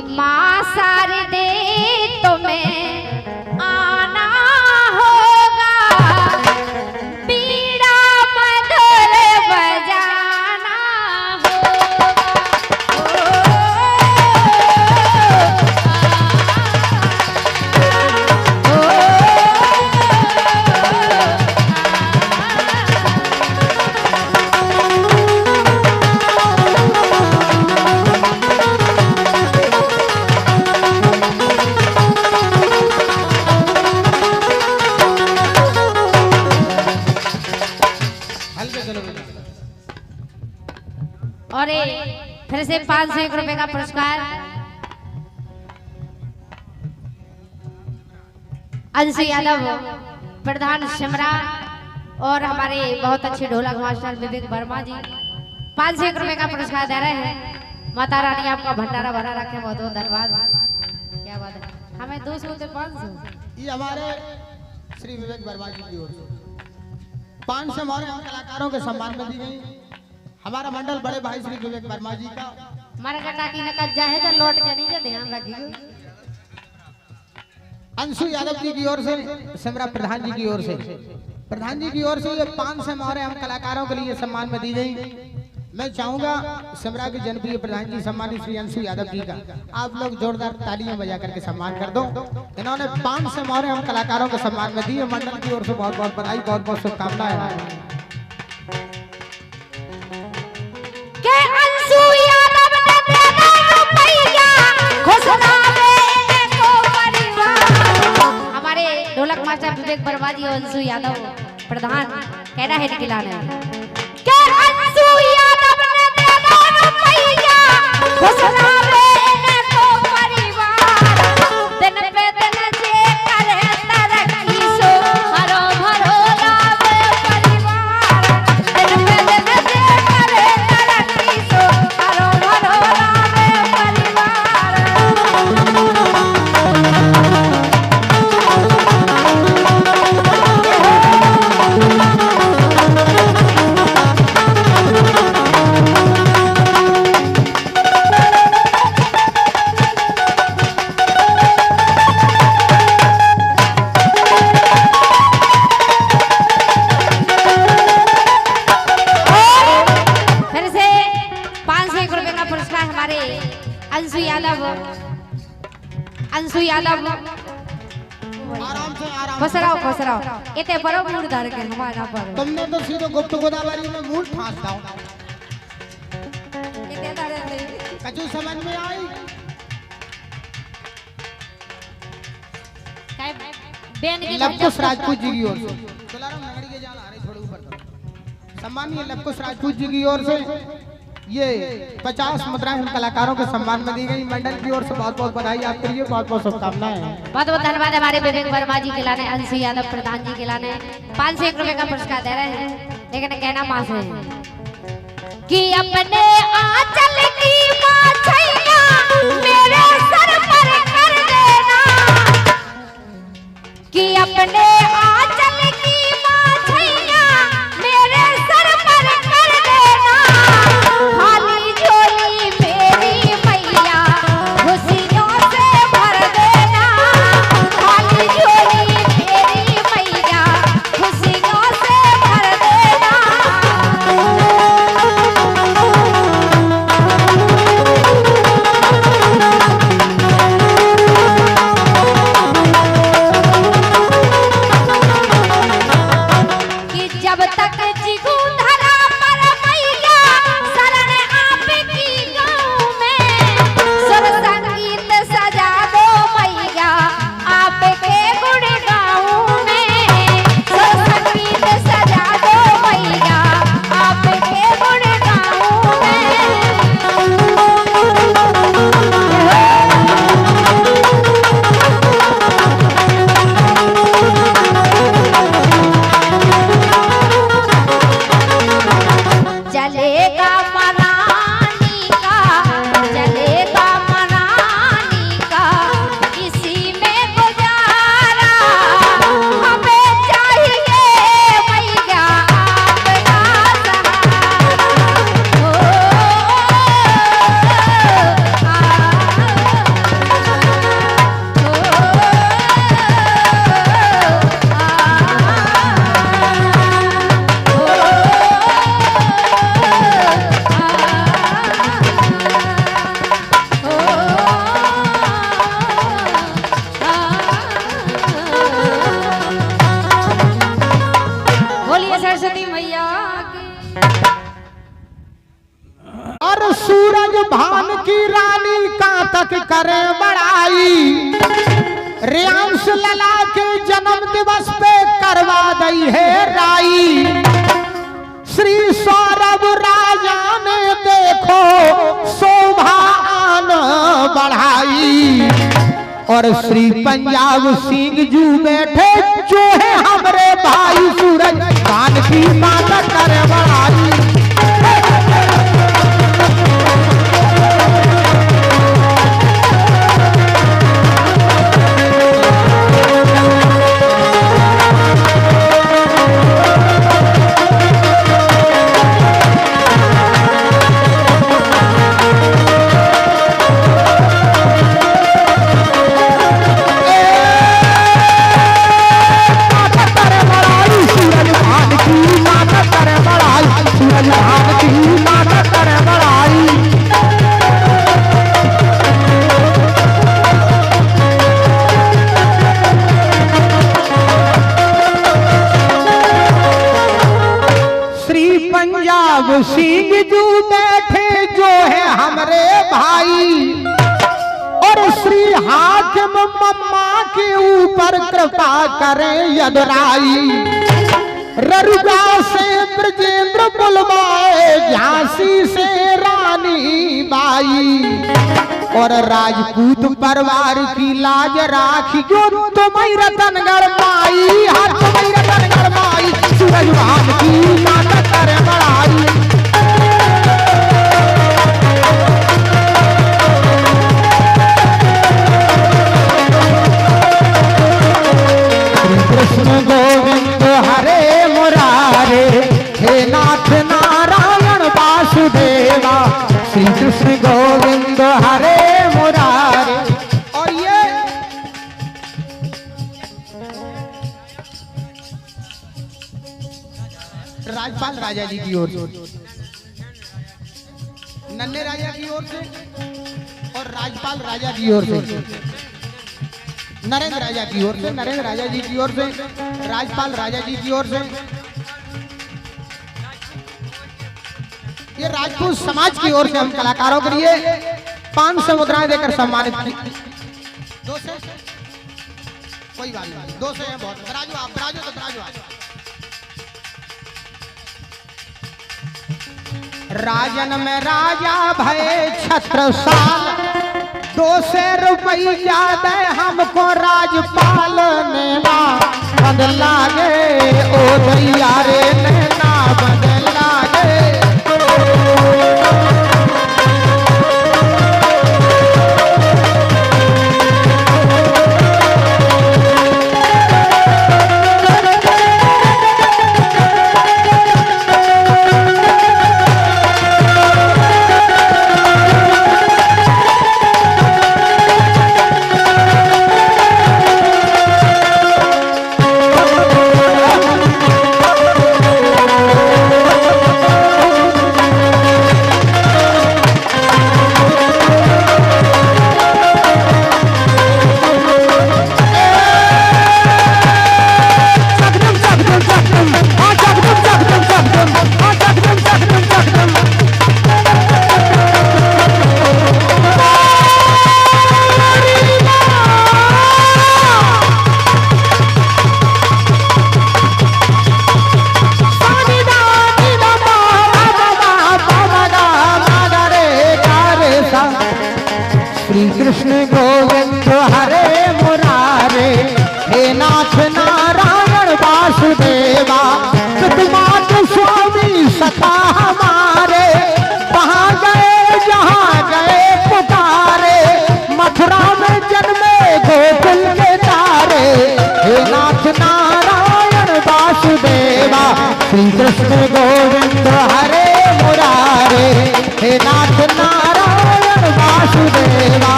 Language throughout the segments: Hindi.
कि माँ शारदे तुम्हें आना होगा, बीड़ा मधुर बजाना और फिर से 501 रुपए का पुरस्कार अंशु यादव प्रधान शिमरा और हमारे बहुत अच्छे ढोलक मास्टर विवेक वर्मा जी 501 रुपए का पुरस्कार दे रहे हैं। माता रानी आपका भंडारा भरा रखे, बहुत बहुत धन्यवाद। क्या बात है, हमें 200 से 500 ये हमारे श्री विवेक वर्मा जी की ओर से 500 हमारे कलाकारों के सम्मान में दी गई। हमारा मंडल बड़े भाई श्री विवेक वर्मा जी का मरकटा की नकद जाए तो लौट के नहीं ध्यान रखिए। अंशु यादव जी की ओर से सिमरा प्रधान जी की ओर से ये 500 हमारे हम कलाकारों के लिए सम्मान में दी गई। मैं चाहूंगा सिमरा के जनप्रिय प्रधान जी सम्मानित श्री अंशु यादव जी का आप लोग जोरदार तालियां बजा करके सम्मान कर दो। इन्होंने 500 हमारे हम कलाकारों के सम्मान में दी है। मंडल की ओर से बहुत बहुत बधाई, बहुत बहुत शुभकामनाएं। ढोलक मास्टर विवेक वर्मा जी और अंशु यादव प्रधान कहना है निकलाना है कि अंशु यादव ने देना रुपया खुशनामे इनको परिवार दिन पे दिन जे करे तरक्की सो हरो भरो लावे परिवार दिन पे दिन जे करे तरक्की सो हरो भरो लावे परिवार। अंशु यादव खुश रहो इतने बड़ो मूड धर के हमारा पर तुमने तो सीधे गुप्त गोदावरी में मूड फांस दो। इतने धर दे कछु समझ में आई काय बेन की लवकुश राजपूत जी की ओर से तुलाराम नगरी के जान आ रही थोड़ी ऊपर तो सम्मानीय लवकुश राजपूत जी की ओर से ये 50 मुद्राएं हम कलाकारों के सम्मान में दी गई। मंडल की ओर से बहुत बहुत बधाई आपके लिए, बहुत बहुत शुभकामनाएं। बहुत बहुत धन्यवाद हमारे विवेक वर्मा जी के लाने, अंशु यादव प्रधान जी के लाने 501 रुपए का पुरस्कार दे रहे हैं। लेकिन कहना मां से कि अपने आंचल की माछैया मेरे सर पर कर देना, कि अपने आंचल की माछैया मेरे सर पर कर देना, खाली झोली मेरी मैया खुशियों से भर देना, खाली झोली मेरी मैया खुशियों से भर देना। तक करे बड़ाई, रियांश लला के जन्म दिवस पे करवा दई है राई। श्री सौरभ राजा ने देखो शोभा आन बढ़ाई, और श्री पंजाब सिंह जू बैठे जो है हमरे भाई सूरज खान की माता करे बड़ाई। सिंह जू बैठे जो है हमरे भाई, और श्री हाकिम मम्मा के ऊपर कृपा करें यदुराई। ररुगा से ब्रजेंद्र बुलवाए झांसी से रानी बाई, और राजपूत परिवार की लाज राखी जो तुम्हें रतनगढ़ माई। हाथ तुम्हें रतनगढ़ माई सूरज भान की माता करे बड़ाई। कृष्ण गोविंद हरे मुरारे, हे नाथ नारायण वासुदेवा। श्री कृष्ण गोविंद हरे मुरारे। और ये राजपाल राजा जी की ओर से, नन्हे राजा की ओर से, और राजपाल राजा की ओर से, नरेंद्र राजा की ओर से, नरेंद्र राजा जी की ओर से, राजपाल राजा जी की ओर से, ये राजपूत समाज की ओर से हम कलाकारों के लिए 500 मुद्राएं देकर सम्मानित की। 2 से कोई बात नहीं, 2 से बहुत। बराजो आप, बराजो तो बराजो आप। राजन में राजा भय छत्रसाल, 200 रुपया दे हमको राजपाल नेना बदला गे। ओ दैया रे नैना बदला गे। श्री कृष्ण गोविंद हरे मुरारे, हे नाथ नारायण वासुदेवा। पितृमात स्वामी सखा हमारे, वहाँ गए जहाँ गए पुकारे। मथुरा में जन्मे गोकुल के तारे, हे नाथ नारायण वासुदेवा। श्री कृष्ण गोविंद हरे मुरारे, हे नाथ नारायण वासुदेवा।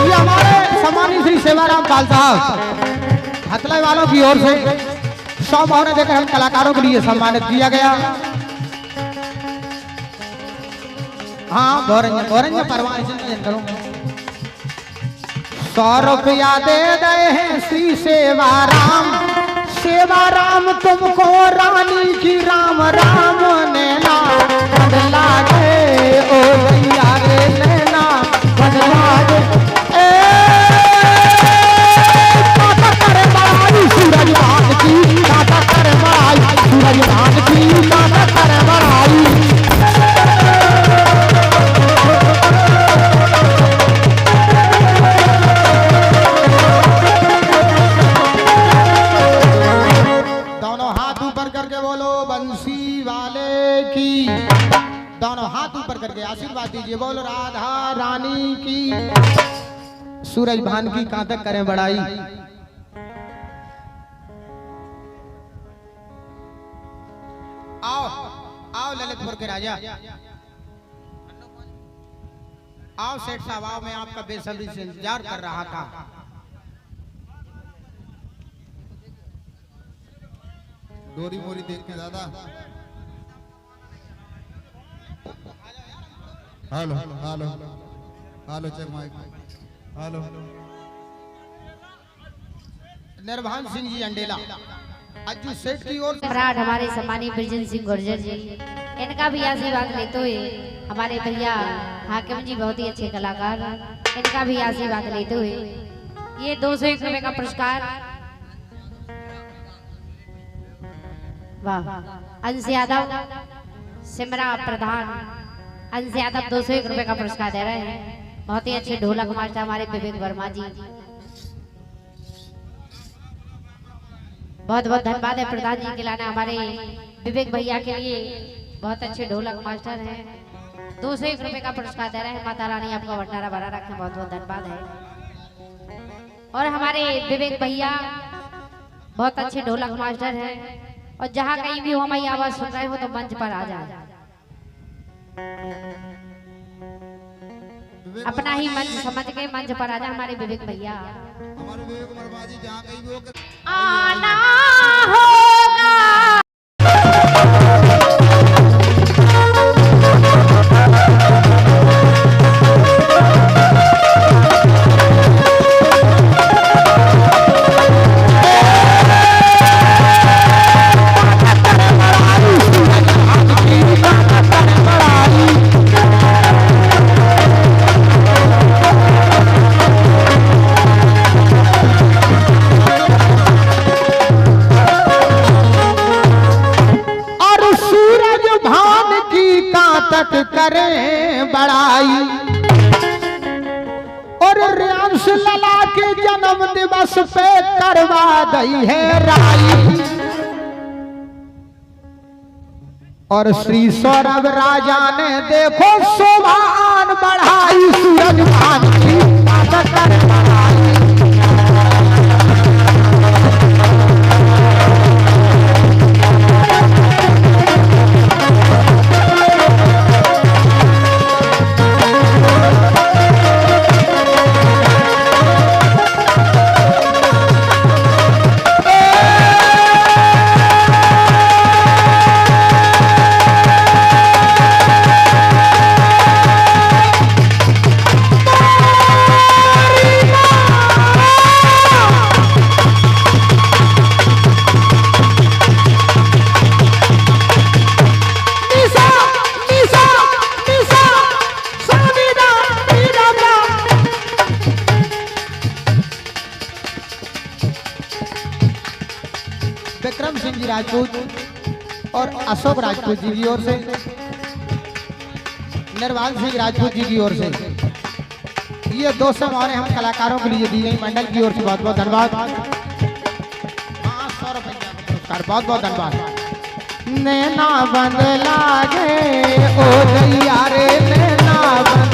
ये हमारे सम्मानित श्री सेवाराम पाल साहब हतलाई वालों की ओर से 100 मोहरें देकर हम कलाकारों के लिए सम्मानित किया गया। हाँ, बोरेंगे परवाह करो। 100 रुपया दे दे हैं श्री सेवा राम तुमको रानी की राम राम नैना बदला गे ओ भैया रे नैना बदला गे सूरज भान की माता कर बड़ाई सूरज भान की माता कर बड़ाई दोनों हाथ ऊपर करके बोलो बंसी वाले की दोनों हाथ ऊपर करके आशीर्वाद दीजिए बोलो राधा रानी की सूरज भान की कहां तक करें बड़ाई आओ आओ ललितपुर के राजा आओ सेठ साहब आओ मैं आपका बेसब्री से इंतजार कर रहा था डोरी मोरी देख के दादा hello hello hello check mic hello Nirbhan Singh ji अंडेला अज्जू सेठ की ओर सम्राट हमारे सम्मानीय ब्रिजेंद्र सिंह गुर्जर जी, इनका भी आशीर्वाद लेते हुए हमारे भैया हाकिम जी बहुत ही अच्छे कलाकार, इनका भी आशीर्वाद लेते हुए ये 201 रुपए का पुरस्कार वाह अंश यादव सिमरा प्रधान अंश यादव 201 रुपए का पुरस्कार दे रहे हैं। बहुत ही अच्छे ढोलक मास्टर हमारे विवेक वर्मा जी, बहुत बहुत धन्यवाद है प्रधान जी के लाने हमारे विवेक भैया के लिए, बहुत अच्छे ढोलक मास्टर हैं। 201 रुपए का पुरस्कार दे रहे हैं। माता रानी आपका भंडारा भरा रखें, बहुत बहुत धन्यवाद है। और हमारे विवेक भैया बहुत अच्छे ढोलक मास्टर हैं और जहाँ कहीं भी हो हमारी आवाज सुन रहे हो तो मंच पर आ जाए, अपना ही मंच समझ के मंच पर आ जाए हमारे विवेक भैया। हमारे विवेक वर्मा जी जहाँ कहीं भी हो आना होगा करें बड़ाई और रियांश लला के जन्म दिवस पे करवा गई है राई और श्री सौरभ राजा ने देखो शोभान बढ़ाई सूरज भान की बात कर बढ़ाई। विक्रम सिंह जी राजपूत और अशोक राजपूत जी की ओर से, निर्वाल सिंह राजपूत जी की ओर से ये 200 और हम कलाकारों के लिए दी गई मंडल की ओर से बहुत बहुत धन्यवाद। 100 रुपये का पुरस्कार बहुत बहुत धन्यवाद। नैना बंद लागे ओ दैया रे नैना बंद